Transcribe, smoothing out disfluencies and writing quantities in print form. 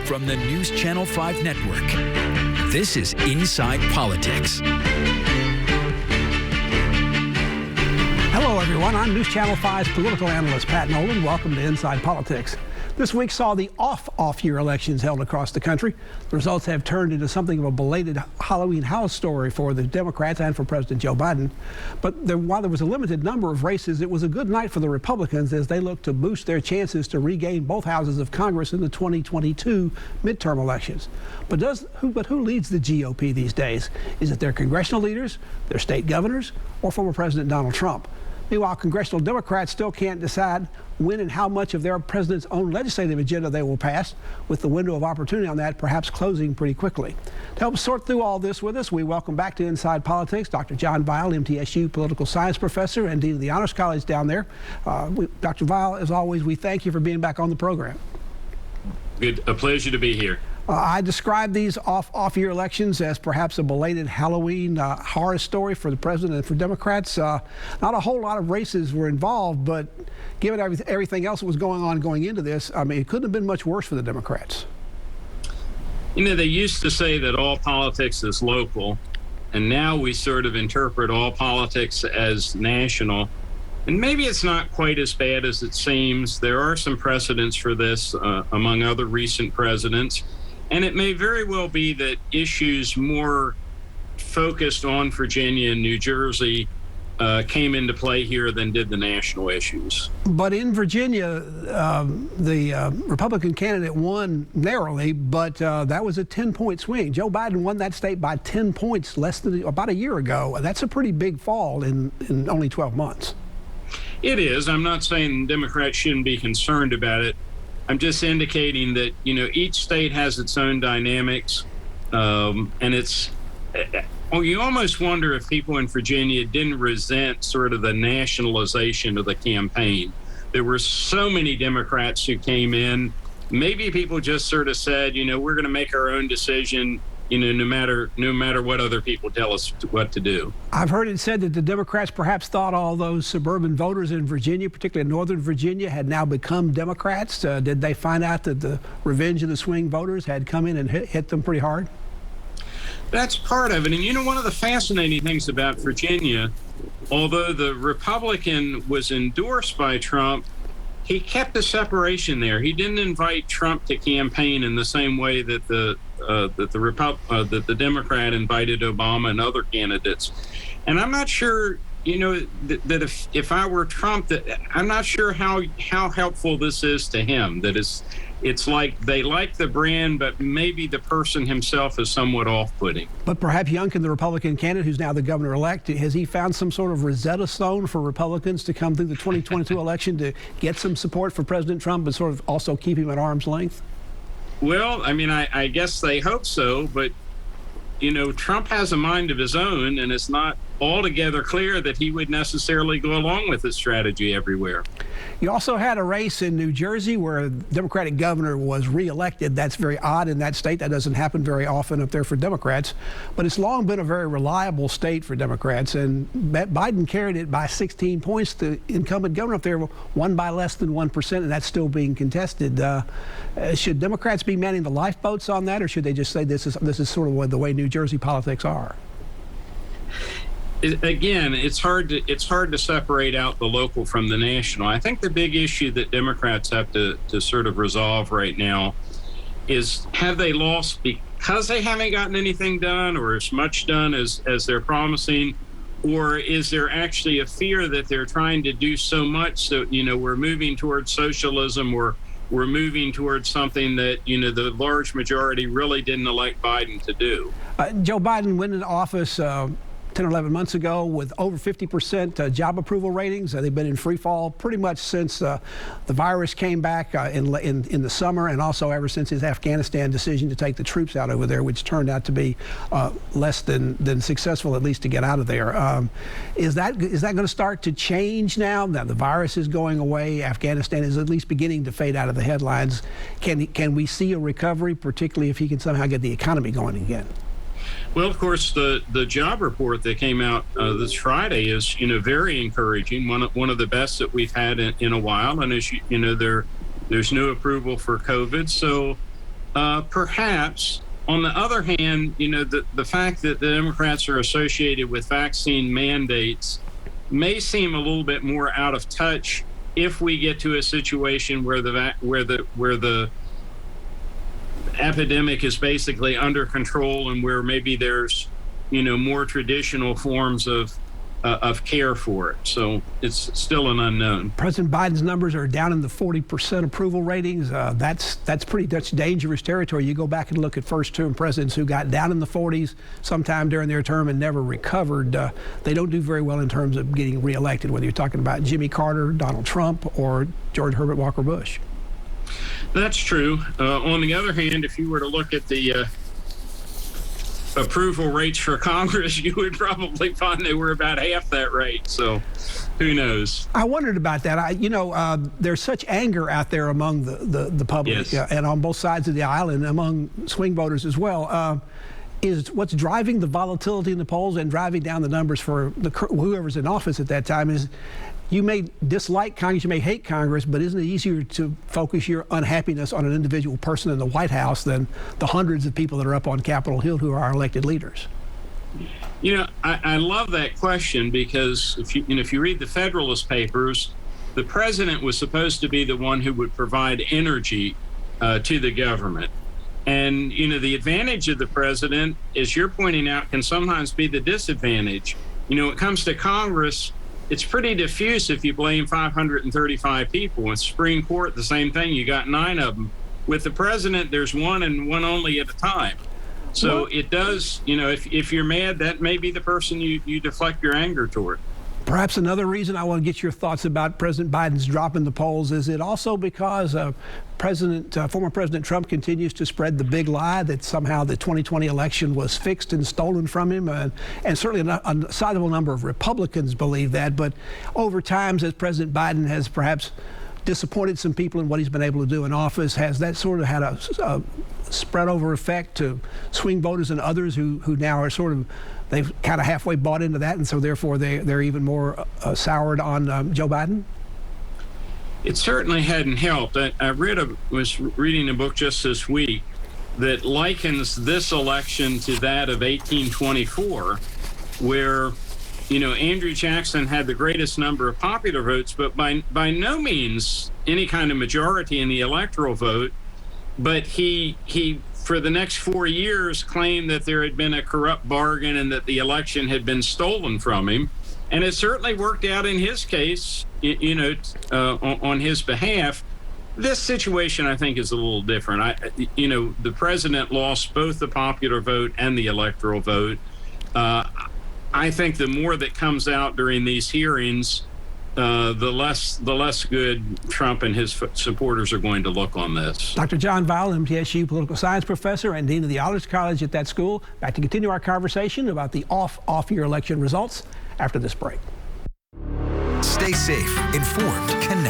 from the News Channel 5 network. This is Inside Politics. Hello, everyone. I'm News Channel 5's political analyst, Pat Nolan. Welcome to Inside Politics. This week saw the off year elections held across the country. The results have turned into something of a belated Halloween house story for the Democrats and for President Joe Biden. But while there was a limited number of races, it was a good night for the Republicans as they look to boost their chances to regain both houses of Congress in the 2022 midterm elections. But who leads the GOP these days? Is it their congressional leaders, their state governors, or former President Donald Trump? Meanwhile, congressional Democrats still can't decide when and how much of their president's own legislative agenda they will pass, with the window of opportunity on that perhaps closing pretty quickly. To help sort through all this with us, we welcome back to Inside Politics Dr. John Weil, MTSU political science professor and dean of the Honors College down there. Dr. Weil, as always, we thank you for being back on the program. A pleasure to be here. I describe these off-year elections as perhaps a belated Halloween horror story for the president and for Democrats. Not a whole lot of races were involved, but given everything else that was going on going into this, I mean, it couldn't have been much worse for the Democrats. You know, they used to say that all politics is local, and now we sort of interpret all politics as national. And maybe it's not quite as bad as it seems. There are some precedents for this among other recent presidents. And it may very well be that issues more focused on Virginia and New Jersey came into play here than did the national issues. But in Virginia, the Republican candidate won narrowly, but that was a 10-point swing. Joe Biden won that state by 10 points less than about a year ago. That's a pretty big fall in only 12 months. It is. I'm not saying Democrats shouldn't be concerned about it. I'm just indicating that, you know, each state has its own dynamics, and you almost wonder if people in Virginia didn't resent sort of the nationalization of the campaign. There were so many Democrats who came in. Maybe people just sort of said, you know, we're going to make our own decision, you know, no matter what other people tell us what to do. I've heard it said that the Democrats perhaps thought all those suburban voters in Virginia, particularly Northern Virginia, had now become Democrats. Did they find out that the revenge of the swing voters had come in and hit them pretty hard? That's part of it. And, you know, one of the fascinating things about Virginia, although the Republican was endorsed by Trump, he kept a separation there. He didn't invite Trump to campaign in the same way that the Democrat invited Obama and other candidates. And I'm not sure, you know, that if I were Trump, that I'm not sure how helpful this is to him. That it's like they like the brand, but maybe the person himself is somewhat off-putting. But perhaps Youngkin, the Republican candidate who's now the governor-elect, has he found some sort of Rosetta Stone for Republicans to come through the 2022 election to get some support for President Trump, but sort of also keep him at arm's length? Well, I mean, I guess they hope so, but, you know, Trump has a mind of his own, and it's not altogether clear that he would necessarily go along with his strategy everywhere. You also had a race in New Jersey where a Democratic governor was reelected. That's very odd in that state. That doesn't happen very often up there for Democrats. But it's long been a very reliable state for Democrats. And Biden carried it by 16 points. The incumbent governor up there won by less than 1%, and that's still being contested. Should Democrats be manning the lifeboats on that, or should they just say this is sort of the way New Jersey politics are? Again, it's hard to separate out the local from the national. I think the big issue that Democrats have to sort of resolve right now is, have they lost because they haven't gotten anything done or as much done as they're promising, or is there actually a fear that they're trying to do so much so, you know, we're moving towards socialism, or we're moving towards something that, you know, the large majority really didn't elect Biden to do. Joe Biden went into office 10 or 11 months ago with over 50% job approval ratings. They've been in free fall pretty much since the virus came back in the summer, and also ever since his Afghanistan decision to take the troops out over there, which turned out to be less than successful, at least to get out of there. Is that going to start to change now? Now the virus is going away. Afghanistan is at least beginning to fade out of the headlines. Can we see a recovery, particularly if he can somehow get the economy going again? Well, of course, the job report that came out this Friday is, you know, very encouraging. One of the best that we've had in a while. And as you know, there's no approval for COVID. So, Perhaps. On the other hand, the fact that the Democrats are associated with vaccine mandates may seem a little bit more out of touch if we get to a situation where the epidemic is basically under control and where maybe there's more traditional forms of care for it. So it's still an unknown. President Biden's numbers are down in the 40% approval ratings. That's dangerous territory. You go back and look at first-term presidents who got down in the 40s sometime during their term and never recovered. They don't do very well in terms of getting reelected, whether you're talking about Jimmy Carter, Donald Trump, or George Herbert Walker Bush. That's true. On the other hand, if you were to look at the approval rates for Congress, you would probably find they were about half that rate. So who knows? I wondered about that. There's such anger out there among the public, yes, and on both sides of the aisle and among swing voters as well. Is what's driving the volatility in the polls and driving down the numbers for whoever's in office at that time is you may dislike Congress, you may hate Congress, but isn't it easier to focus your unhappiness on an individual person in the White House than the hundreds of people that are up on Capitol Hill who are our elected leaders? I love that question because if you read the Federalist Papers, the president was supposed to be the one who would provide energy to the government. And, the advantage of the president, as you're pointing out, can sometimes be the disadvantage. When it comes to Congress, it's pretty diffuse if you blame 535 people. With Supreme Court, the same thing. You got 9 of them. With the president, there's one and one only at a time. So it does, if you're mad, that may be the person you deflect your anger toward. Perhaps another reason I want to get your thoughts about President Biden's drop in the polls is it also because former President Trump continues to spread the big lie that somehow the 2020 election was fixed and stolen from him, and certainly a sizable number of Republicans believe that. But over time, as President Biden has perhaps disappointed some people in what he's been able to do in office, has that sort of had a spread over effect to swing voters and others who now are they've kind of halfway bought into that, and so therefore they're even more soured on Joe Biden? It certainly hadn't helped. I was reading a book just this week that likens this election to that of 1824, where Andrew Jackson had the greatest number of popular votes, but by no means any kind of majority in the electoral vote. But he for the next 4 years claimed that there had been a corrupt bargain and that the election had been stolen from him. And it certainly worked out in his case, on his behalf. This situation, I think, is a little different. The president lost both the popular vote and the electoral vote. I think the more that comes out during these hearings, the less good Trump and his supporters are going to look on this. Dr. John Vile, MTSU political science professor and dean of the Honors College at that school. Back to continue our conversation about the off-year election results after this break. Stay safe, informed, connected.